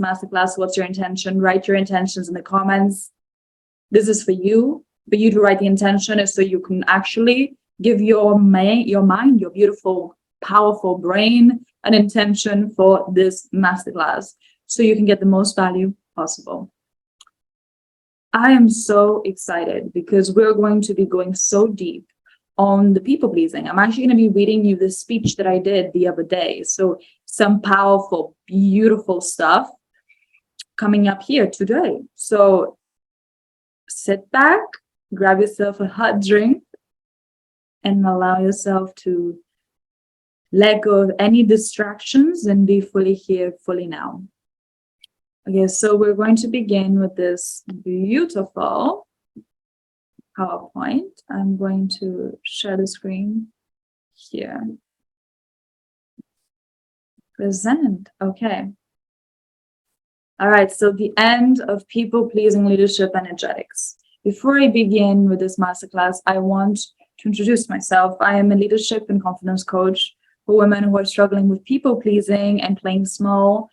masterclass, what's your intention? Write your intentions in the comments. This is for you to write the intention, is so you can actually give your mind, your beautiful, powerful brain, an intention for this masterclass, so you can get the most value possible. I am so excited because we're going to be going so deep on the people pleasing. I'm actually going to be reading you the speech that I did the other day. So some powerful, beautiful stuff coming up here today. So sit back, grab yourself a hot drink, and allow yourself to let go of any distractions and be fully here, fully now. Okay, so we're going to begin with this beautiful PowerPoint. I'm going to share the screen here. Present. Okay. All right, so the end of people-pleasing leadership energetics. Before I begin with this masterclass, I want to introduce myself. I am a leadership and confidence coach for women who are struggling with people-pleasing and playing small,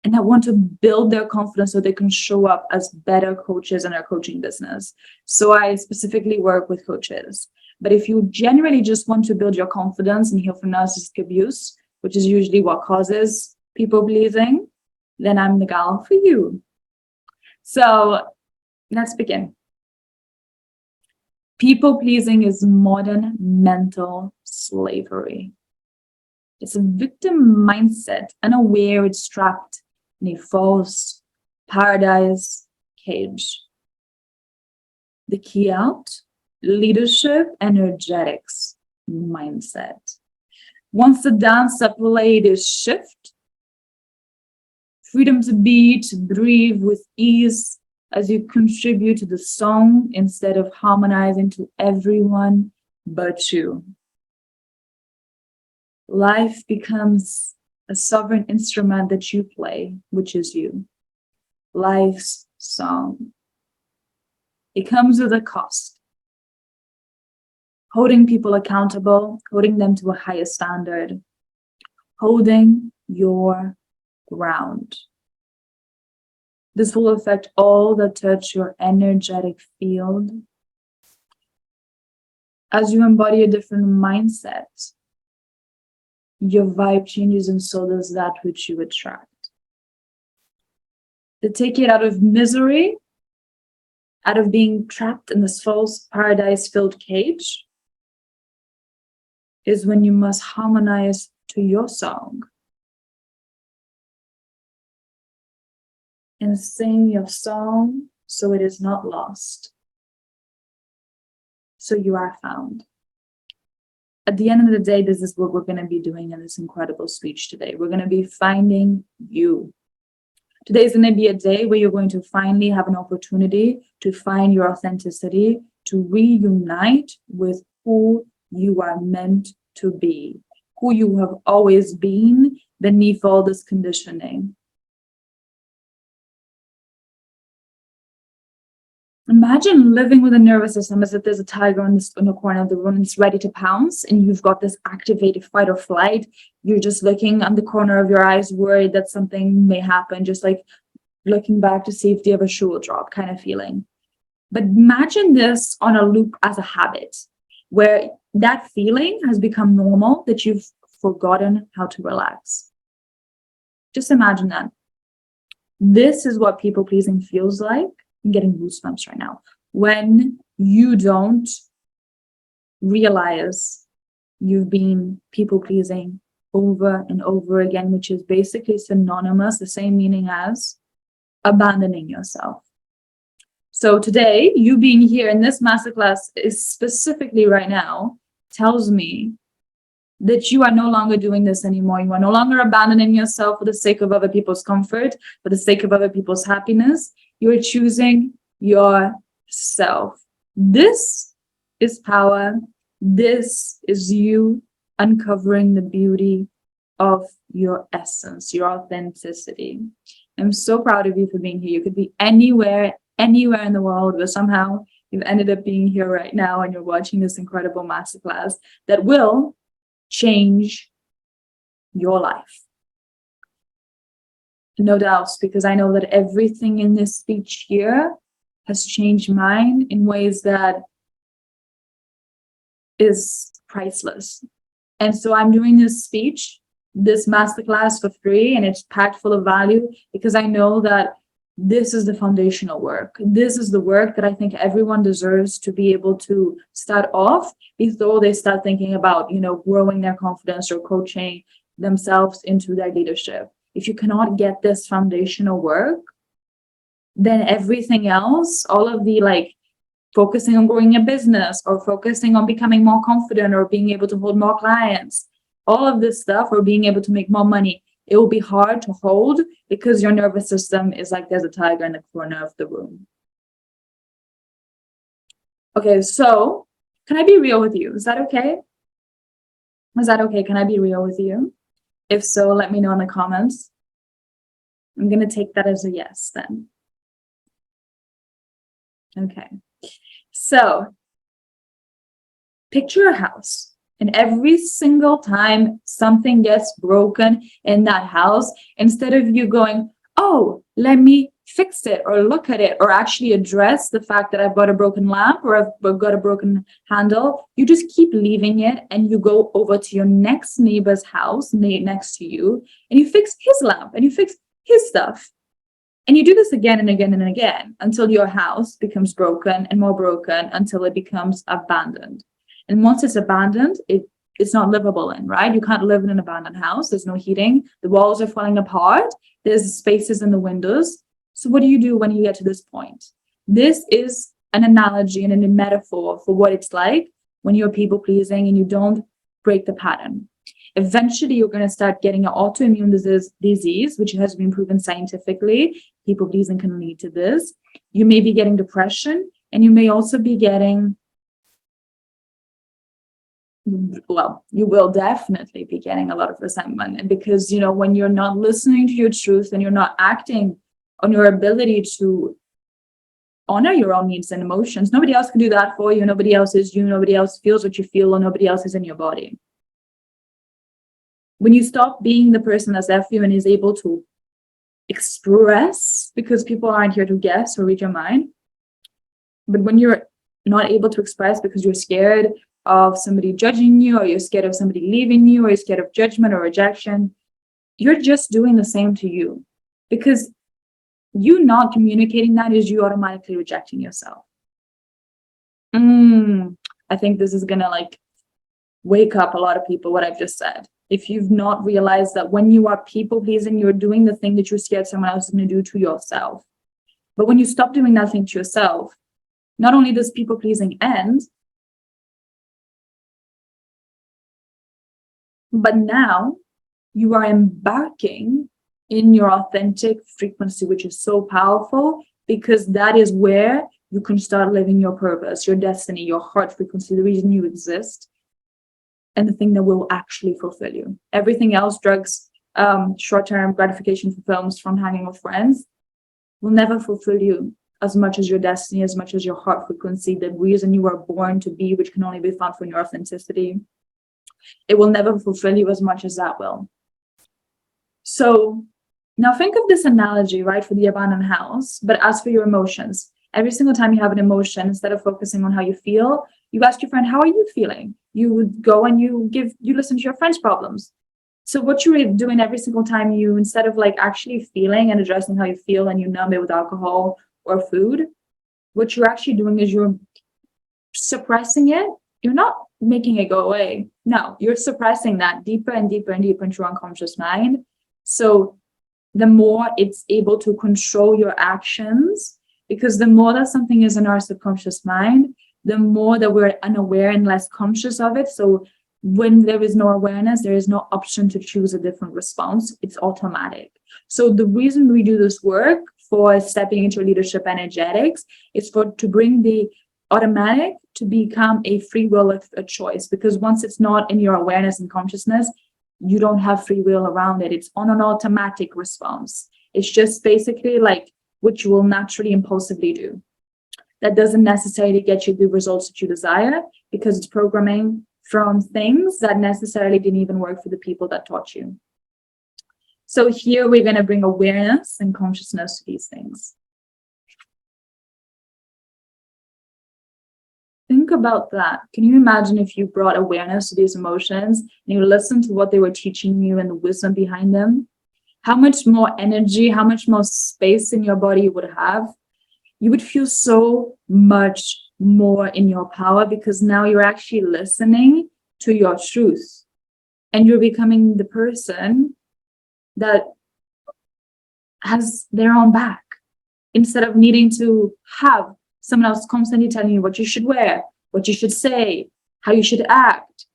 and I want to build their confidence so they can show up as better coaches in their coaching business. So I specifically work with coaches. But if you genuinely just want to build your confidence and heal from narcissistic abuse, which is usually what causes people-pleasing, then I'm the gal for you. So let's begin. People-pleasing is modern mental slavery. It's a victim mindset, unaware it's trapped in a false paradise cage. The key out: leadership energetics mindset. Once the dance played is shift, freedom to be, to breathe with ease as you contribute to the song instead of harmonizing to everyone but you. Life becomes a sovereign instrument that you play, which is you. Life's song. It comes with a cost. Holding people accountable, holding them to a higher standard, holding your ground. This will affect all that touch your energetic field. As you embody a different mindset, your vibe changes, and so does that which you attract. To take it out of misery, out of being trapped in this false paradise-filled cage, is when you must harmonize to your song and sing your song so it is not lost, so you are found. At the end of the day, this is what we're going to be doing in this incredible speech today. We're going to be finding you. Today is going to be a day where you're going to finally have an opportunity to find your authenticity, to reunite with who you are meant to be, who you have always been beneath all this conditioning. Imagine living with a nervous system as if there's a tiger in the corner of the room and it's ready to pounce, and you've got this activated fight or flight. You're just looking on the corner of your eyes, worried that something may happen, just like looking back to see if the other shoe will drop kind of feeling. But imagine this on a loop as a habit, where that feeling has become normal, that you've forgotten how to relax. Just imagine that. This is what people-pleasing feels like. I'm getting goosebumps right now. When you don't realize you've been people-pleasing over and over again, which is basically synonymous, the same meaning as abandoning yourself. So today, you being here in this masterclass is specifically right now tells me that you are no longer doing this anymore. You are no longer abandoning yourself for the sake of other people's comfort, for the sake of other people's happiness. You are choosing yourself. This is power. This is you uncovering the beauty of your essence, your authenticity. I'm so proud of you for being here. You could be anywhere in the world, but somehow you've ended up being here right now and you're watching this incredible masterclass that will change your life. No doubts, because I know that everything in this speech here has changed mine in ways that is priceless. And so I'm doing this speech, this masterclass for free, and it's packed full of value because I know that this is the foundational work. This is the work that I think everyone deserves to be able to start off before they start thinking about, growing their confidence or coaching themselves into their leadership. If you cannot get this foundational work, then everything else, all of the focusing on growing a business or focusing on becoming more confident or being able to hold more clients, all of this stuff, or being able to make more money, it will be hard to hold because your nervous system is like there's a tiger in the corner of the room. Okay, so can I be real with you? Is that okay? Is that okay? Can I be real with you? If so, let me know in the comments. I'm going to take that as a yes then. Okay. So picture a house, and every single time something gets broken in that house, instead of you going, oh, let me fix it or look at it or actually address the fact that I've got a broken lamp or I've got a broken handle, you just keep leaving it and you go over to your next neighbor's house next to you and you fix his lamp and you fix his stuff. And you do this again and again and again until your house becomes broken and more broken until it becomes abandoned. And once it's abandoned, it's not livable in, right? You can't live in an abandoned house. There's no heating. The walls are falling apart. There's spaces in the windows. So what do you do when you get to this point? This is an analogy and a metaphor for what it's like when you're people pleasing and you don't break the pattern. Eventually, you're going to start getting an autoimmune disease, which has been proven scientifically. People pleasing can lead to this. You may be getting depression, and you may also be getting, well, you will definitely be getting a lot of resentment. And because, when you're not listening to your truth and you're not acting on your ability to honor your own needs and emotions, nobody else can do that for you. Nobody else is you. Nobody else feels what you feel, or nobody else is in your body. When you stop being the person that's there for you and is able to express, because people aren't here to guess or read your mind, but when you're not able to express because you're scared of somebody judging you, or you're scared of somebody leaving you, or you're scared of judgment or rejection, you're just doing the same to you. Because you not communicating that is you automatically rejecting yourself. I think this is gonna wake up a lot of people, what I've just said. If you've not realized that when you are people pleasing, you're doing the thing that you're scared someone else is going to do to yourself. But when you stop doing that thing to yourself, not only does people pleasing end, but now you are embarking in your authentic frequency, which is so powerful, because that is where you can start living your purpose, your destiny, your heart frequency, the reason you exist, and the thing that will actually fulfill you. Everything else, drugs, short-term gratification fulfillments from hanging with friends, will never fulfill you as much as your destiny, as much as your heart frequency, the reason you were born to be, which can only be found from your authenticity. It will never fulfill you as much as that will. So now think of this analogy, right, for the abandoned house, but as for your emotions. Every single time you have an emotion, instead of focusing on how you feel, you ask your friend, how are you feeling? You would go and you listen to your friend's problems. So what you're doing every single time you, instead of actually feeling and addressing how you feel and you numb it with alcohol or food, what you're actually doing is you're suppressing it. You're not making it go away. No, you're suppressing that deeper and deeper and deeper into your unconscious mind. So the more it's able to control your actions, because the more that something is in our subconscious mind, the more that we're unaware and less conscious of it. So when there is no awareness, there is no option to choose a different response. It's automatic. So the reason we do this work for stepping into leadership energetics is to bring the automatic to become a free will of a choice. Because once it's not in your awareness and consciousness, you don't have free will around it. It's on an automatic response. It's just basically what you will naturally impulsively do. That doesn't necessarily get you the results that you desire, because it's programming from things that necessarily didn't even work for the people that taught you. So here we're going to bring awareness and consciousness to these things. Think about that. Can you imagine if you brought awareness to these emotions and you listened to what they were teaching you and the wisdom behind them? How much more energy, how much more space in your body you would have? You would feel so much more in your power, because now you're actually listening to your truth and you're becoming the person that has their own back, instead of needing to have someone else constantly telling you what you should wear, what you should say, how you should act.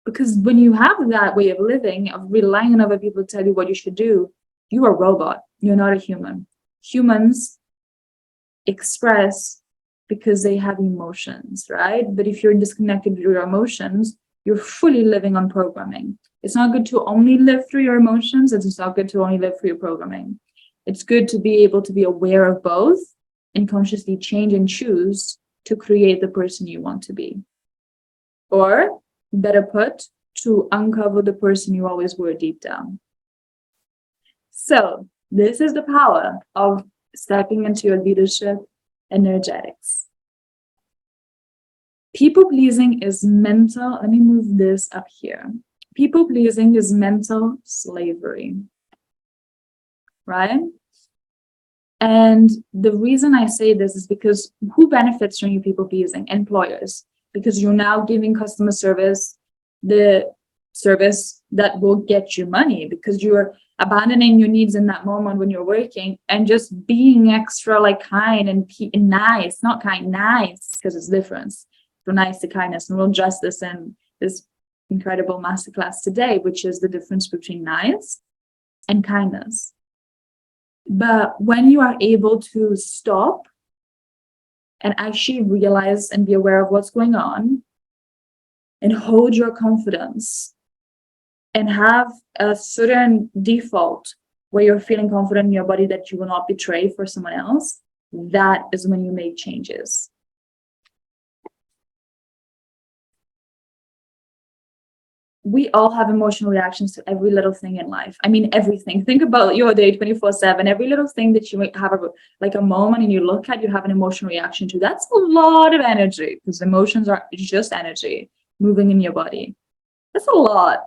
Because when you have that way of living, of relying on other people to tell you what you should do, you are a robot. You're not a human. Humans express because they have emotions, right? But if you're disconnected with your emotions, you're fully living on programming. It's not good to only live through your emotions. It's not good to only live through your programming. It's good to be able to be aware of both and consciously change and choose to create the person you want to be. Or, better put, to uncover the person you always were deep down. So, this is the power of stepping into your leadership energetics. People pleasing is mental. Let me move this up here. People pleasing is mental slavery, right? And the reason I say this is because who benefits from you people pleasing? Employers, because you're now giving customer service the service that will get you money, because you're abandoning your needs in that moment when you're working and just being extra like kind and nice, not kind, nice, because it's difference from nice to kindness. And we'll address this in this incredible masterclass today, which is the difference between nice and kindness. But when you are able to stop and actually realize and be aware of what's going on and hold your confidence and have a certain default where you're feeling confident in your body that you will not betray for someone else, that is when you make changes. We all have emotional reactions to every little thing in life. I mean, everything. Think about your day 24/7. Every little thing that you might have like a moment and you look at, you have an emotional reaction to. That's a lot of energy, because emotions are just energy moving in your body. That's a lot.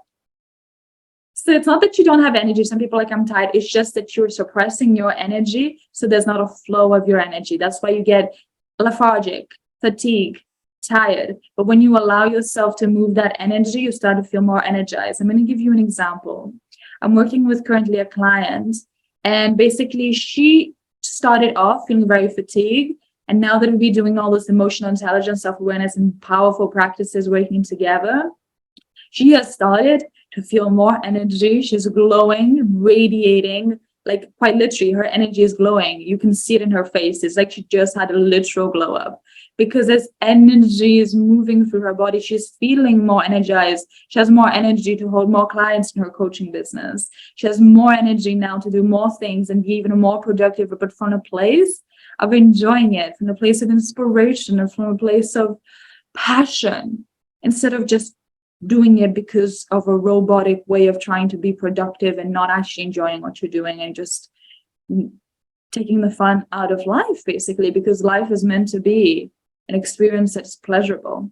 So it's not that you don't have energy. Some people are like, I'm tired. It's just that you're suppressing your energy, so there's not a flow of your energy. That's why you get lethargic, fatigue, tired. But when you allow yourself to move that energy, you start to feel more energized. I'm going to give you an example. I'm working with currently a client, and basically she started off feeling very fatigued. And now that we're doing all this emotional intelligence, self-awareness, and powerful practices working together, she has started to feel more energy. She's glowing, radiating, like quite literally, her energy is glowing. You can see it in her face. It's like she just had a literal glow up, because as energy is moving through her body, she's feeling more energized. She has more energy to hold more clients in her coaching business. She has more energy now to do more things and be even more productive, but from a place of enjoying it, from a place of inspiration, and from a place of passion, instead of just doing it because of a robotic way of trying to be productive and not actually enjoying what you're doing and just taking the fun out of life, basically, because life is meant to be an experience that's pleasurable.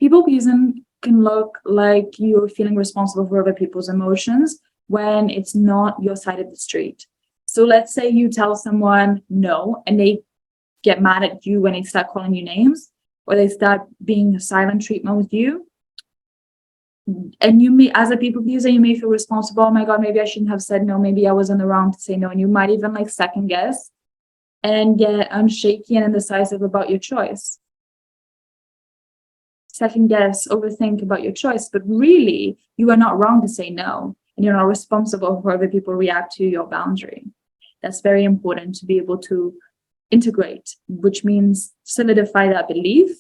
People pleasing can look like you're feeling responsible for other people's emotions when it's not your side of the street. So let's say you tell someone no, and they get mad at you when they start calling you names, or they start being a silent treatment with you. And you may, as a people pleaser, you may feel responsible. Oh my God, maybe I shouldn't have said no. Maybe I was in the wrong to say no. And you might even like second guess and get unshaky and indecisive about your choice. Second guess, overthink about your choice. But really, you are not wrong to say no. And you're not responsible for how other people react to your boundary. That's very important to be able to integrate, which means solidify that belief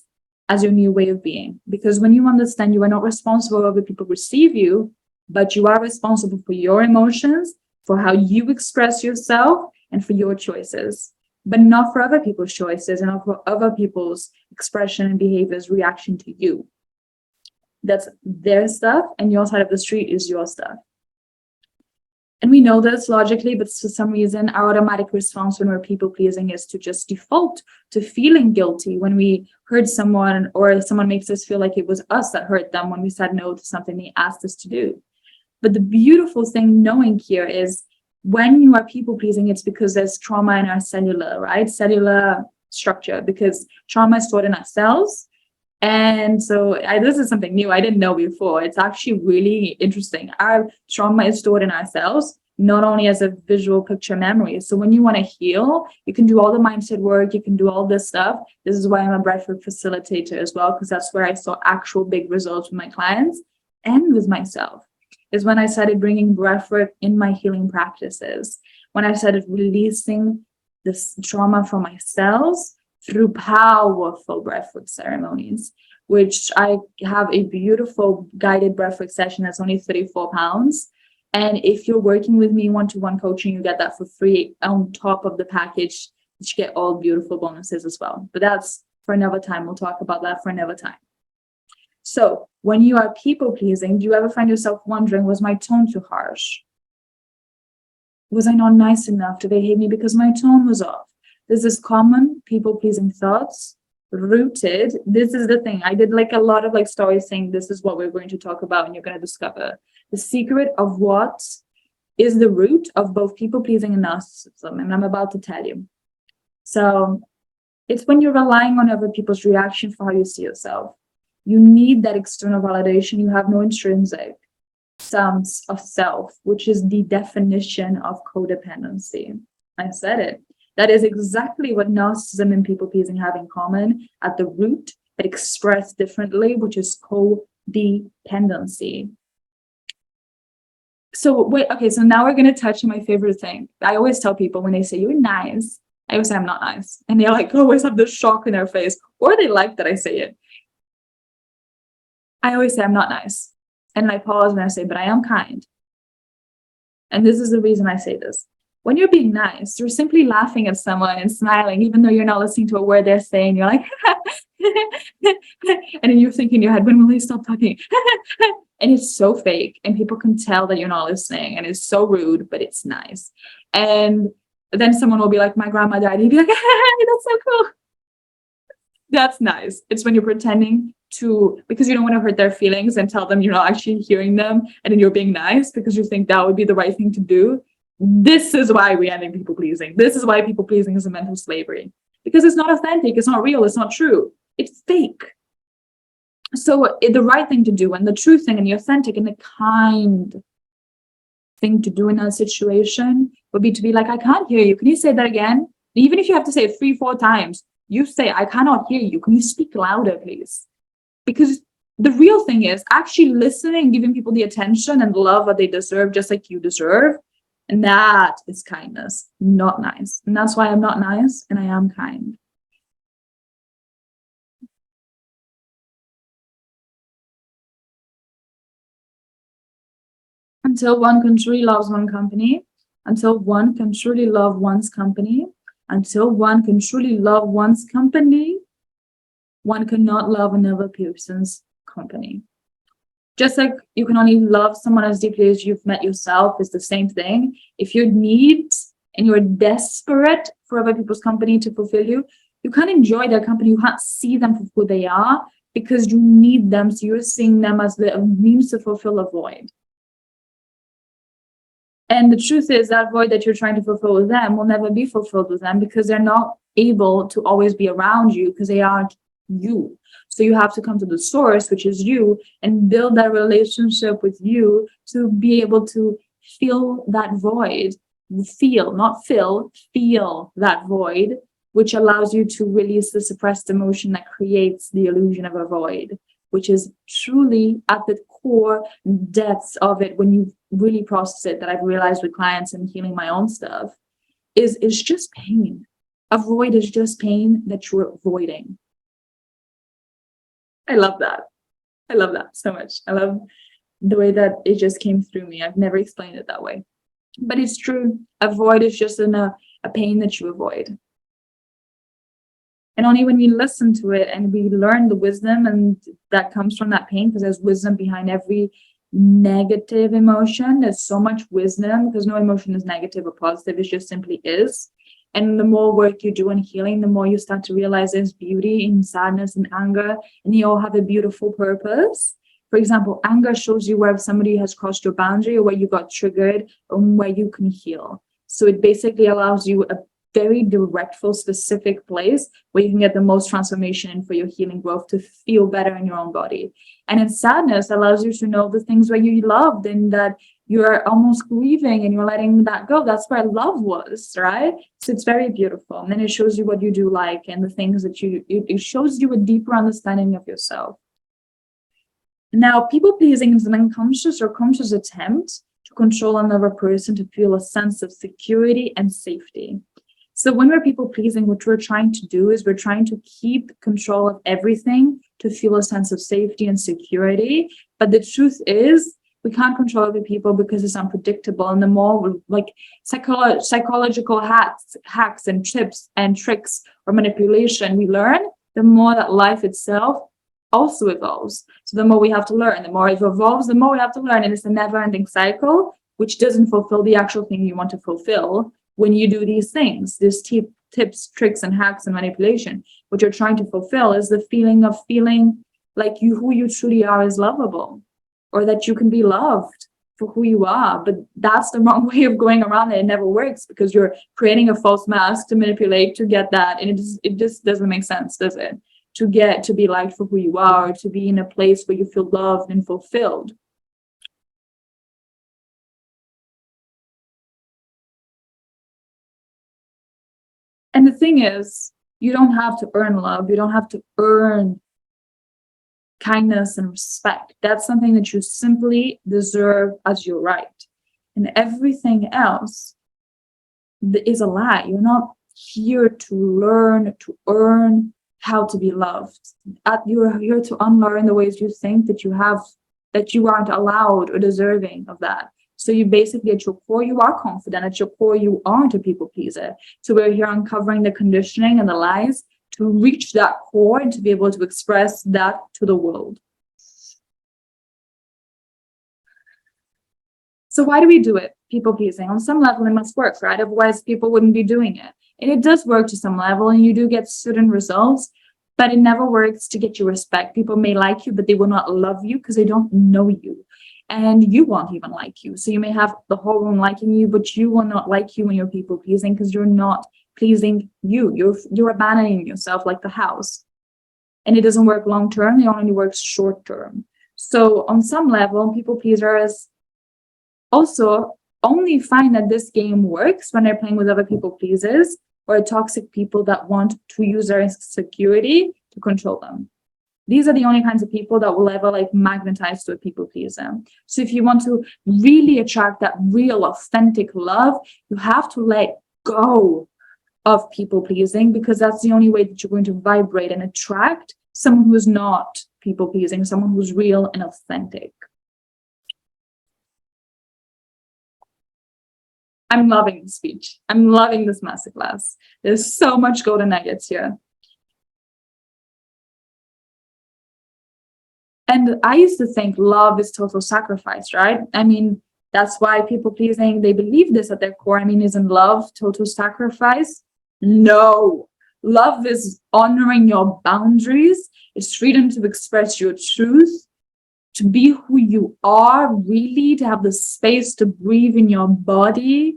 as your new way of being. Because when you understand you are not responsible for how other people receive you, but you are responsible for your emotions, for how you express yourself, and for your choices, but not for other people's choices and not for other people's expression and behaviors reaction to you. That's their stuff, and your side of the street is your stuff. And we know this logically, but for some reason, our automatic response when we're people pleasing is to just default to feeling guilty when we hurt someone, or someone makes us feel like it was us that hurt them when we said no to something they asked us to do. But the beautiful thing knowing here is when you are people pleasing, it's because there's trauma in our cellular structure, because trauma is stored in our cells. And so this is something new I didn't know before. It's actually really interesting. Our trauma is stored in our cells, not only as a visual picture memory. So when you want to heal, you can do all the mindset work, you can do all this stuff. This is why I'm a breathwork facilitator as well, because that's where I saw actual big results with my clients and with myself, is when I started bringing breathwork in my healing practices, when I started releasing this trauma from my cells through powerful breathwork ceremonies, which I have a beautiful guided breathwork session that's only 34 pounds. And if you're working with me one-to-one coaching, you get that for free on top of the package, which you get all beautiful bonuses as well. But that's for another time. We'll talk about that for another time. So when you are people pleasing, do you ever find yourself wondering, was my tone too harsh? Was I not nice enough? Do they hate me because my tone was off? This is common people-pleasing thoughts rooted. This is the thing. I did like a lot of like stories saying this is what we're going to talk about, and you're going to discover the secret of what is the root of both people-pleasing and narcissism. And I'm about to tell you. So it's when you're relying on other people's reaction for how you see yourself. You need that external validation. You have no intrinsic sense of self, which is the definition of codependency. I said it. That is exactly what narcissism and people-pleasing have in common at the root, but expressed differently, which is codependency. So wait, okay, so now we're going to touch on my favorite thing. I always tell people when they say, you're nice, I always say, I'm not nice. And they're like, always have this shock in their face, or they like that I say it. I always say, I'm not nice. And I pause and I say, but I am kind. And this is the reason I say this. When you're being nice, you're simply laughing at someone and smiling, even though you're not listening to a word they're saying. You're like, and then you think in your head, when will they stop talking? And it's so fake, and people can tell that you're not listening, and it's so rude, but it's nice. And then someone will be like, my grandma died. You'd be like, that's so cool. That's nice. It's when you're pretending to, because you don't want to hurt their feelings and tell them you're not actually hearing them, and then you're being nice because you think that would be the right thing to do. This is why we end in people pleasing. This is why people pleasing is a mental slavery, because it's not authentic, it's not real, it's not true, it's fake. So the right thing to do, and the true thing, and the authentic and the kind thing to do in that situation would be to be like, I can't hear you. Can you say that again? Even if you have to say it 3-4 times, you say, I cannot hear you. Can you speak louder, please? Because the real thing is actually listening, giving people the attention and love that they deserve, just like you deserve. And that is kindness, not nice. And that's why I'm not nice and I am kind. Until one can truly love one company, until one can truly love one's company, until one can truly love one's company, one cannot love another person's company. Just like you can only love someone as deeply as you've met yourself, is the same thing. If you need and you're desperate for other people's company to fulfill you, you can't enjoy their company. You can't see them for who they are because you need them. So you're seeing them as the means to fulfill a void. And the truth is that void that you're trying to fulfill with them will never be fulfilled with them because they're not able to always be around you because they aren't you. So you have to come to the source, which is you, and build that relationship with you to be able to feel that void. Feel, not fill, feel that void, which allows you to release the suppressed emotion that creates the illusion of a void, which is truly at the core depths of it when you really process it, that I've realized with clients and healing my own stuff, is just pain. A void is just pain that you're avoiding. I love that. I love that so much. I love the way that it just came through me. I've never explained it that way. But it's true. A void is just a pain that you avoid. And only when we listen to it and we learn the wisdom and that comes from that pain, because there's wisdom behind every negative emotion. There's so much wisdom because no emotion is negative or positive. It just simply is. And the more work you do in healing, the more you start to realize there's beauty in sadness and anger, and you all have a beautiful purpose. For example, anger shows you where somebody has crossed your boundary or where you got triggered and where you can heal. So it basically allows you a very directful, specific place where you can get the most transformation for your healing growth to feel better in your own body. And in sadness allows you to know the things where you loved and that you're almost grieving and you're letting that go. That's where love was, right? So it's very beautiful. And then it shows you what you do like and the things that it shows you a deeper understanding of yourself. Now, people pleasing is an unconscious or conscious attempt to control another person to feel a sense of security and safety. So when we're people pleasing, what we're trying to do is we're trying to keep control of everything to feel a sense of safety and security. But the truth is, we can't control other people because it's unpredictable. And the more like psychological hacks and tips and tricks or manipulation we learn, the more that life itself also evolves. So the more we have to learn, the more it evolves, the more we have to learn. And it's a never-ending cycle, which doesn't fulfill the actual thing you want to fulfill when you do these things, these tips, tricks, and hacks and manipulation. What you're trying to fulfill is the feeling of feeling like who you truly are is lovable, or that you can be loved for who you are. But that's the wrong way of going around it. It never works because you're creating a false mask to manipulate to get that. And it just doesn't make sense, does it? To get to be liked for who you are, or to be in a place where you feel loved and fulfilled. And the thing is, you don't have to earn love. You don't have to earn kindness and respect. That's something that you simply deserve as your right. And everything else is a lie. You're not here to learn, to earn how to be loved. You're here to unlearn the ways you think that you aren't allowed or deserving of that. So you basically, at your core, you are confident. At your core, you aren't a people pleaser. So we're here uncovering the conditioning and the lies to reach that core and to be able to express that to the world. So why do we do it? People pleasing. On some level, it must work, right? Otherwise, people wouldn't be doing it. And it does work to some level, and you do get certain results, but it never works to get your respect. People may like you, but they will not love you because they don't know you. And you won't even like you. So you may have the whole room liking you, but you will not like you when you're people pleasing because you're not pleasing you. You're abandoning yourself like the house. And it doesn't work long term. It only works short term. So on some level, people pleasers also only find that this game works when they're playing with other people pleasers or toxic people that want to use their insecurity to control them. These are the only kinds of people that will ever magnetize to a people pleaser. So if you want to really attract that real, authentic love, you have to let go of people pleasing, because that's the only way that you're going to vibrate and attract someone who's not people pleasing, someone who's real and authentic. I'm loving this speech. I'm loving this masterclass. There's so much golden nuggets here. And I used to think love is total sacrifice, right? I mean, that's why people pleasing, they believe this at their core. I mean, isn't love total sacrifice? No. Love is honoring your boundaries. It's freedom to express your truth, to be who you are, really, to have the space to breathe in your body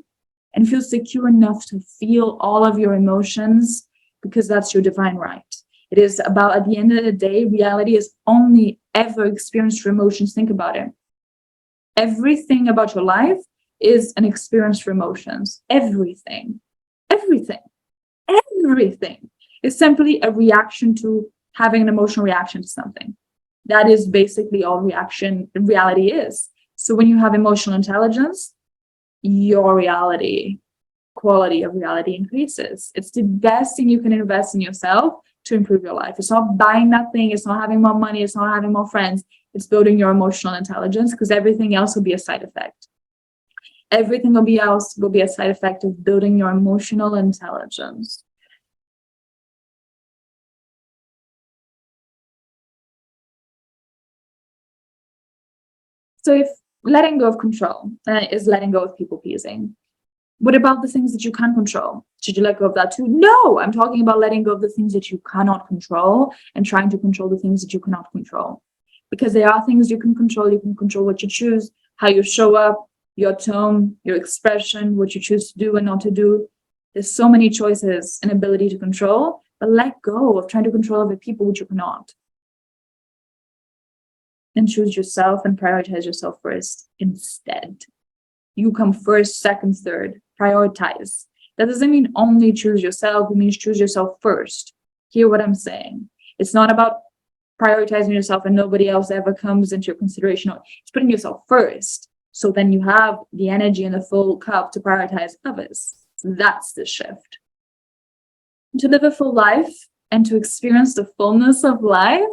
and feel secure enough to feel all of your emotions, because that's your divine right. It is about, at the end of the day, reality is only ever experienced through emotions. Think about it. Everything about your life is an experience for emotions. Everything is simply a reaction to having an emotional reaction to something. That is basically all reality is. So when you have emotional intelligence, your quality of reality increases. It's the best thing you can invest in yourself to improve your life. It's not buying that thing. It's not having more money. It's not having more friends. It's building your emotional intelligence, because everything else will be a side effect. Everything will be a side effect of building your emotional intelligence. So if letting go of control is letting go of people pleasing, what about the things that you can control? Should you let go of that too? No, I'm talking about letting go of the things that you cannot control and trying to control the things that you cannot control. Because there are things you can control. You can control what you choose, how you show up, your tone, your expression, what you choose to do and not to do. There's so many choices and ability to control, but let go of trying to control other people, which you cannot. And choose yourself and prioritize yourself first instead. You come first, second, third. Prioritize. That doesn't mean only choose yourself. It means choose yourself first. Hear what I'm saying. It's not about prioritizing yourself and nobody else ever comes into your consideration. It's putting yourself first. So then you have the energy and the full cup to prioritize others. That's the shift. To live a full life and to experience the fullness of life,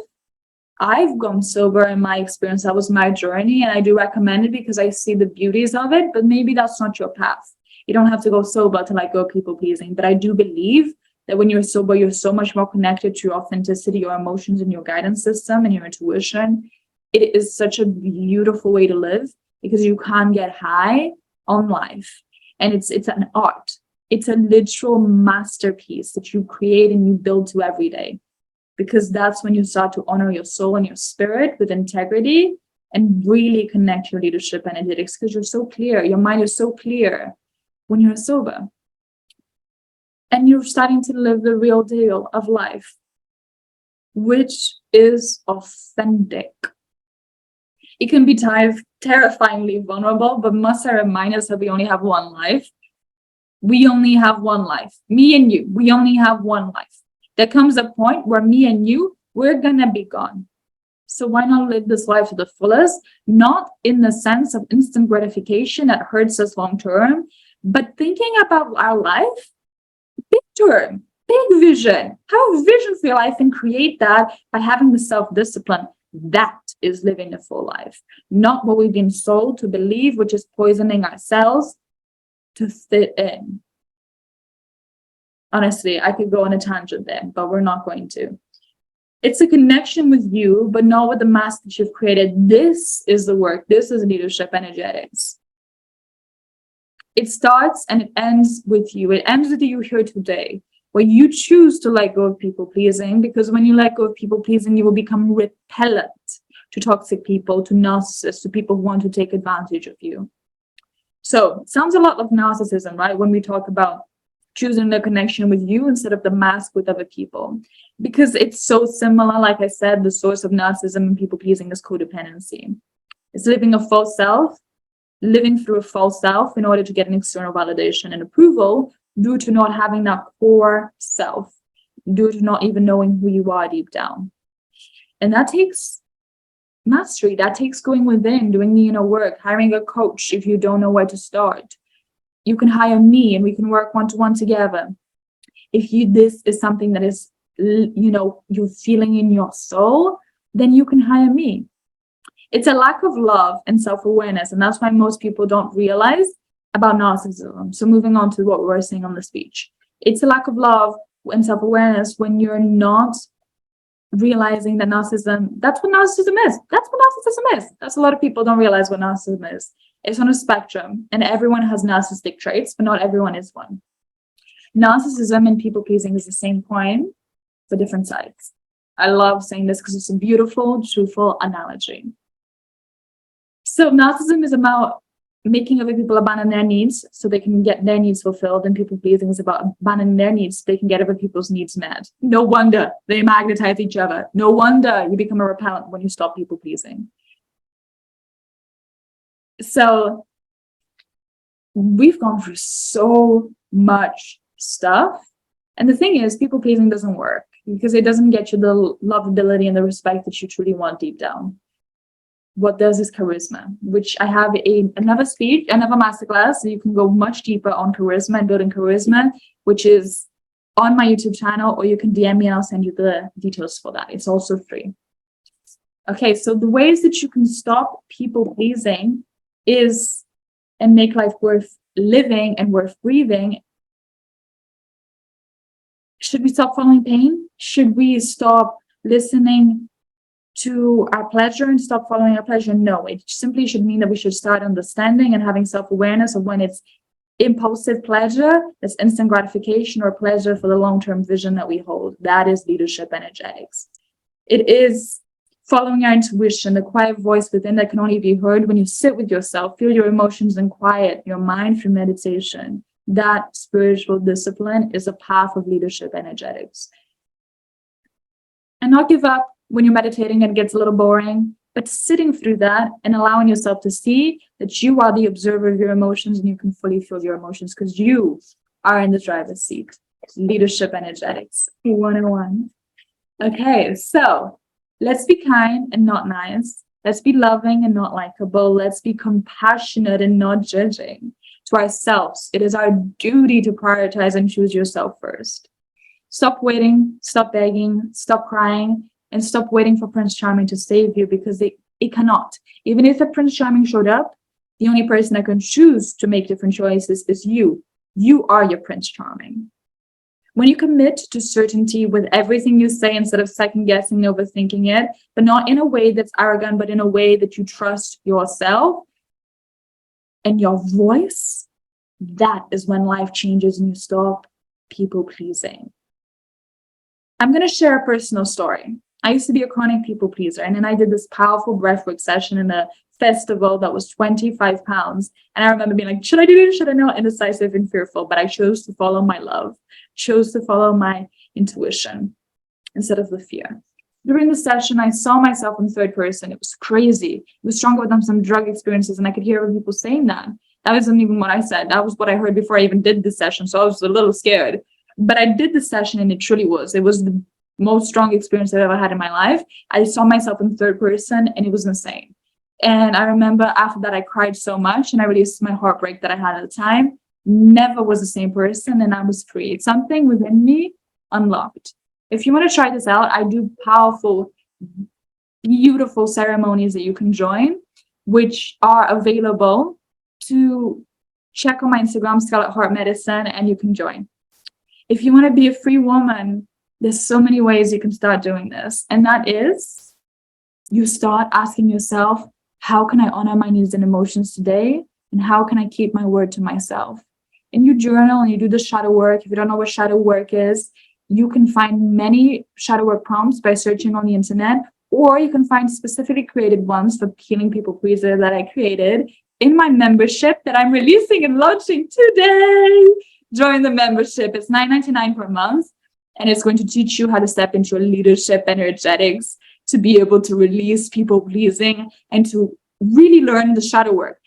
I've gone sober in my experience. That was my journey, and I do recommend it because I see the beauties of it, but maybe that's not your path. You don't have to go sober to let go of people pleasing, but I do believe that when you're sober, you're so much more connected to your authenticity, your emotions, and your guidance system and your intuition. It is such a beautiful way to live because you can get high on life, and it's an art. It's a literal masterpiece that you create and you build to every day. Because that's when you start to honor your soul and your spirit with integrity and really connect your leadership energetics, because you're so clear. Your mind is so clear when you're sober. And you're starting to live the real deal of life, which is authentic. It can be terrifyingly vulnerable, but must I remind us that we only have one life? We only have one life. Me and you, we only have one life. There comes a point where me and you, we're gonna be gone. So why not live this life to the fullest? Not in the sense of instant gratification that hurts us long term, but thinking about our life, big term, big vision. Have a vision for your life and create that by having the self-discipline. That is living a full life, not what we've been sold to believe, which is poisoning ourselves to fit in. Honestly, I could go on a tangent there, but we're not going to. It's a connection with you, but not with the mask that you've created. This is the work. This is leadership energetics. It starts and it ends with you. It ends with you here today, where you choose to let go of people pleasing, because when you let go of people pleasing, you will become repellent to toxic people, to narcissists, to people who want to take advantage of you. So it sounds a lot like narcissism, right? When we talk about choosing the connection with you instead of the mask with other people, because it's so similar. Like I said, the source of narcissism and people pleasing is codependency. It's living a false self, living through a false self in order to get an external validation and approval, due to not having that core self, due to not even knowing who you are deep down. And that takes mastery. That takes going within, doing the inner work, hiring a coach if you don't know where to start. You can hire me and we can work one-to-one together. If this is something that is, you're feeling in your soul, then you can hire me. It's a lack of love and self-awareness, and that's why most people don't realize about narcissism. So moving on to what we were saying on the speech. It's a lack of love and self-awareness when you're not realizing that narcissism, that's what narcissism is. That's what narcissism is. That's a lot of people don't realize what narcissism is. It's on a spectrum, and everyone has narcissistic traits, but not everyone is one. Narcissism and people-pleasing is the same coin for different sides. I love saying this because it's a beautiful, truthful analogy. So narcissism is about making other people abandon their needs so they can get their needs fulfilled, and people-pleasing is about abandoning their needs so they can get other people's needs met. No wonder they magnetize each other. No wonder you become a repellent when you stop people-pleasing. So we've gone through so much stuff. And the thing is, people-pleasing doesn't work because it doesn't get you the lovability and the respect that you truly want deep down. What does is charisma, which I have another masterclass, so you can go much deeper on charisma and building charisma, which is on my YouTube channel, or you can DM me and I'll send you the details for that. It's also free. Okay, so the ways that you can stop people-pleasing is and make life worth living and worth breathing. Should we stop following pain? Should we stop listening to our pleasure and stop following our pleasure? No, it simply should mean that we should start understanding and having self-awareness of when it's impulsive pleasure, that's instant gratification, or pleasure for the long-term vision that we hold. That is leadership energetics. It is following our intuition, the quiet voice within that can only be heard when you sit with yourself, feel your emotions and quiet your mind through meditation. That spiritual discipline is a path of leadership energetics. And not give up when you're meditating and it gets a little boring, but sitting through that and allowing yourself to see that you are the observer of your emotions and you can fully feel your emotions because you are in the driver's seat. Leadership energetics 101. Okay, so let's be kind and not nice. Let's be loving and not likable. Let's be compassionate and not judging. To ourselves, it is our duty to prioritize and choose yourself first. Stop waiting, stop begging, stop crying, and stop waiting for Prince Charming to save you because it cannot. Even if a Prince Charming showed up, the only person that can choose to make different choices is you. You are your Prince Charming. When you commit to certainty with everything you say instead of second guessing and overthinking it, but not in a way that's arrogant, but in a way that you trust yourself and your voice, that is when life changes and you stop people pleasing. I'm going to share a personal story. I used to be a chronic people pleaser, and then I did this powerful breathwork session in a festival that was 25 pounds. And I remember being like, should I do it? Should I not? Indecisive and fearful. But I chose to follow my love, chose to follow my intuition instead of the fear. During the session, I saw myself in third person. It was crazy. It was stronger than some drug experiences, and I could hear other people saying that. That wasn't even what I said. That was what I heard before I even did the session. So I was a little scared. But I did the session, and it truly was. It was the most strong experience I've ever had in my life. I saw myself in third person, and it was insane. And I remember after that, I cried so much, and I released my heartbreak that I had at the time. Never was the same person, and I was free. It's something within me unlocked. If you want to try this out, I do powerful, beautiful ceremonies that you can join, which are available to check on my Instagram, Scarlet Heart Medicine, and you can join. If you want to be a free woman, there's so many ways you can start doing this. And that is, you start asking yourself, how can I honor my needs and emotions today? And how can I keep my word to myself? And you journal and you do the shadow work. If you don't know what shadow work is, you can find many shadow work prompts by searching on the internet, or you can find specifically created ones for healing people pleaser that I created in my membership that I'm releasing and launching today. Join the membership. It's $9.99 per month. And it's going to teach you how to step into your leadership energetics, to be able to release people pleasing and to really learn the shadow work.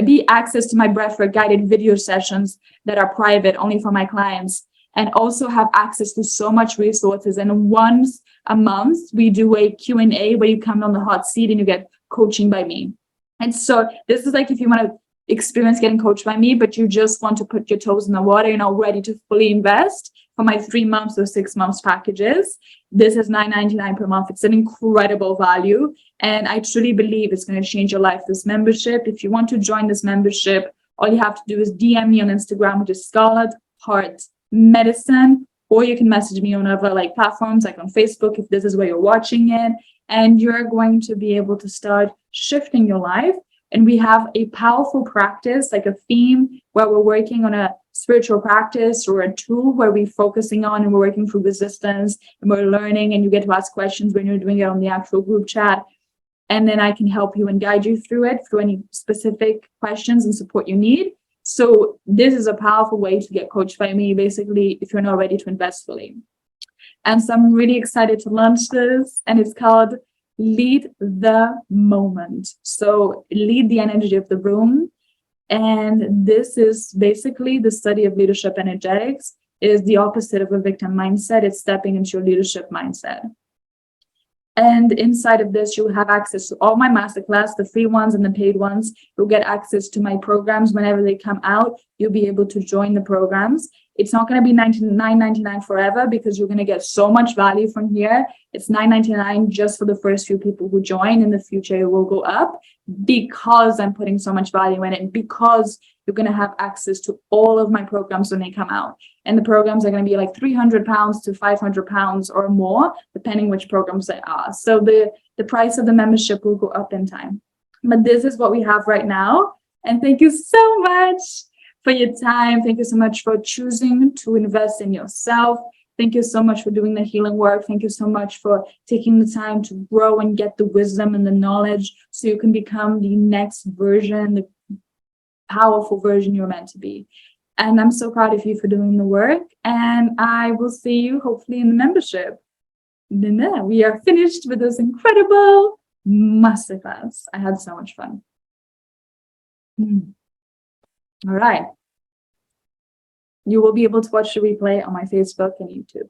Be access to my breathwork guided video sessions that are private only for my clients, and also have access to so much resources. And once a month, we do a Q&A where you come on the hot seat and you get coaching by me. And so this is like if you want to experience getting coached by me, but you just want to put your toes in the water, you're not ready to fully invest. For my 3 months or 6 months packages, this is $9.99 per month. It's an incredible value. And I truly believe it's going to change your life, this membership. If you want to join this membership, all you have to do is DM me on Instagram, which is Scarlet Heart Medicine, or you can message me on other like platforms like on Facebook if this is where you're watching it. And you're going to be able to start shifting your life. And we have a powerful practice, like a theme where we're working on a spiritual practice or a tool where we're focusing on and we're working through resistance and we're learning, and you get to ask questions when you're doing it on the actual group chat. And then I can help you and guide you through it, through any specific questions and support you need. So this is a powerful way to get coached by me, basically, if you're not ready to invest fully. And so I'm really excited to launch this, and it's called Lead the Moment. So lead the energy of the room. And this is basically the study of leadership energetics. It is the opposite of a victim mindset. It's stepping into your leadership mindset. And inside of this, you'll have access to all my masterclass, the free ones and the paid ones. You'll get access to my programs whenever they come out. You'll be able to join the programs. It's not going to be $9.99 forever, because you're going to get so much value from here. It's $9.99 just for the first few people who join. In the future, it will go up because I'm putting so much value in it, because you're going to have access to all of my programs when they come out. And the programs are going to be like £300 to £500 or more, depending which programs they are. So the the price of the membership will go up in time. But this is what we have right now. And thank you so much for your time. Thank you so much for choosing to invest in yourself. Thank you so much for doing the healing work. Thank you so much for taking the time to grow and get the wisdom and the knowledge so you can become the next version, the powerful version you're meant to be. And I'm so proud of you for doing the work. And I will see you hopefully in the membership. We are finished with this incredible masterclass. I had so much fun. All right. You will be able to watch the replay on my Facebook and YouTube.